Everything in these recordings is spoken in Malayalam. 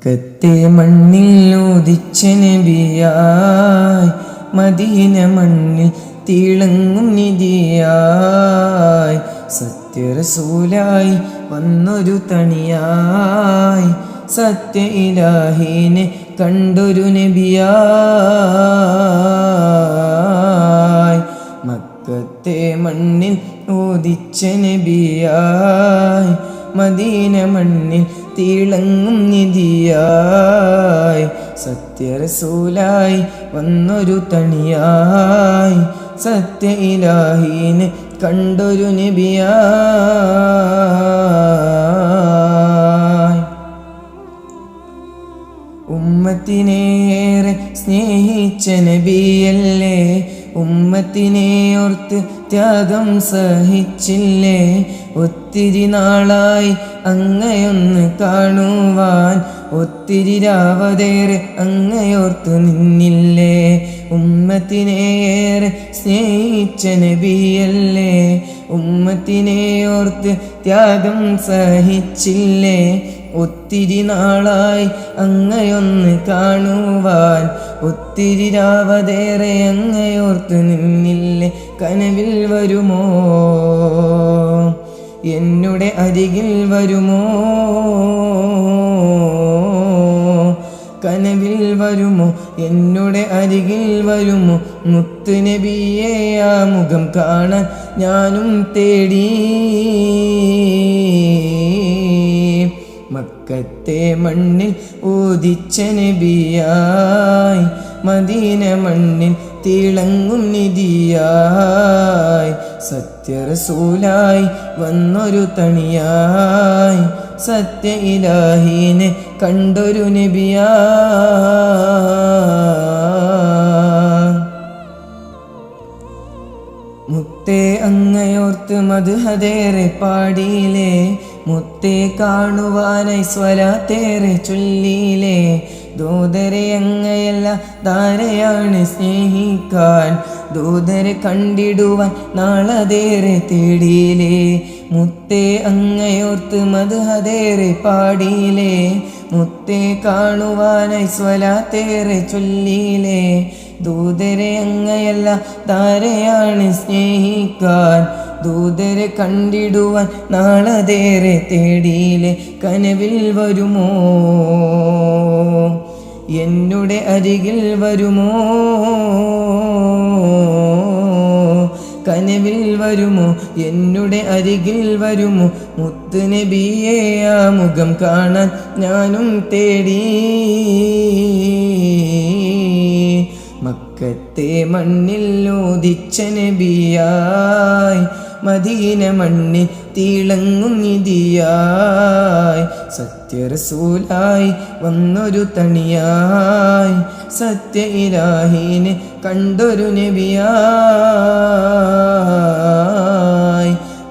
മക്കത്തെ മണ്ണിൽ ഉദിച്ച നബിയായി, മദീന മണ്ണിൽ തിളങ്ങും നിധിയായി, സത്യറസൂലായി വന്നൊരു തണിയായി, സത്യ ഇലാഹീനെ കണ്ടൊരു നബിയായി. മക്കത്തെ മണ്ണിൽ ഉദിച്ച നബിയായി, മദീന മണ്ണിൽ തിളങ്ങും നിധിയായി, സത്യറസൂലായി വന്നൊരു തണിയായി, സത്യ ഇലാഹീനെ കണ്ടൊരു നബിയായി. ഉമ്മത്തിനേറെ സ്നേഹിച്ച നബിയല്ലേ, ഉമ്മത്തിനെ ഓർത്ത് ത്യാഗം സഹിച്ചില്ലേ, ഒത്തിരി നാളായി അങ്ങയൊന്ന് കാണുവാൻ, ഒത്തിരി രാവതേറെ അങ്ങയോർത്ത് നിന്നില്ലേ. ഉമ്മത്തിനേറെ സ്നേഹിച്ച നബിയല്ലേ, ഉമ്മത്തിനെ ഓർത്ത് ത്യാഗം സഹിച്ചില്ലേ, ഒത്തിരി നാളായി അങ്ങയൊന്ന് കാണുവാൻ, ഒത്തിരി രാവതേറെ അങ്ങയോർത്ത് നിന്നില്ലേ. കനവിൽ വരുമോ, എന്നുടെ അരികിൽ വരുമോ, കനവിൽ വരുമോ, എന്നുടെ അരികിൽ വരുമോ, മുത്ത് നബിയെ ആ മുഖം കാണാൻ ഞാനും തേടി. മക്കത്തെ മണ്ണിൽ ഉദിച്ച നബിയായി, മദീന മണ്ണിൽ തിളങ്ങും നിധിയായി, സത്യറസൂലായി വന്നൊരു തണിയായി, സത്യ ഇലാഹീനെ കണ്ടൊരു നബിയായി. മുത്തേ അങ്ങയോർത്ത് മദ്ഹദേറെ പാടിയില്ലേ, മുത്തേ കാണുവാനായി സ്വലാത്തേറെ ചൊല്ലിയില്ലേ, ദൂതരെ അങ്ങയല്ല ധാരയാണ് സ്നേഹിക്കാൻ, ദൂതരെ കണ്ടിടുവാൻ നാളതേറെ തേടിയില്ലേ. മുത്തേ അങ്ങയോർത്ത് മദ്ഹദേറെ പാടിയില്ലേ, മുത്തേ കാണുവാനായി സ്വലാത്തേറെ ചൊല്ലിയില്ലേ, ദൂതരെ അങ്ങയല്ല ധാരയാണ് സ്നേഹിക്കാൻ, ദൂതരെ കണ്ടിടുവാൻ നാളതേറെ തേടിയില്ലേ. കനവിൽ വരുമോ, എന്നുടെ അരികിൽ വരുമോ, കനവിൽ വരുമോ, എന്നുടെ അരികിൽ വരുമോ, മുത്ത് നബിയെ ആ മുഖം കാണാൻ ഞാനും തേടി. മക്കത്തെ മണ്ണിൽ ഉദിച്ച നബിയായി, മദീന മണ്ണിൽ തിളങ്ങും നിധിയായി, സത്യറസൂലായി വന്നൊരു തണിയായി, സത്യ ഇലാഹീനെ കണ്ടൊരു നബിയായി.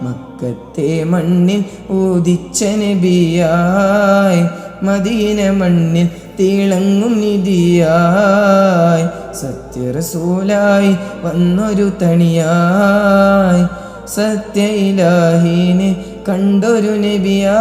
മക്കത്തെ മണ്ണിൽ ഉദിച്ച നബിയായി, മദീന മണ്ണിൽ തിളങ്ങും നിധിയായി, സത്യറസൂലായി വന്നൊരു തണിയായി, സത്യ ഇലാഹീനെ കണ്ടൊരു നബിയായി.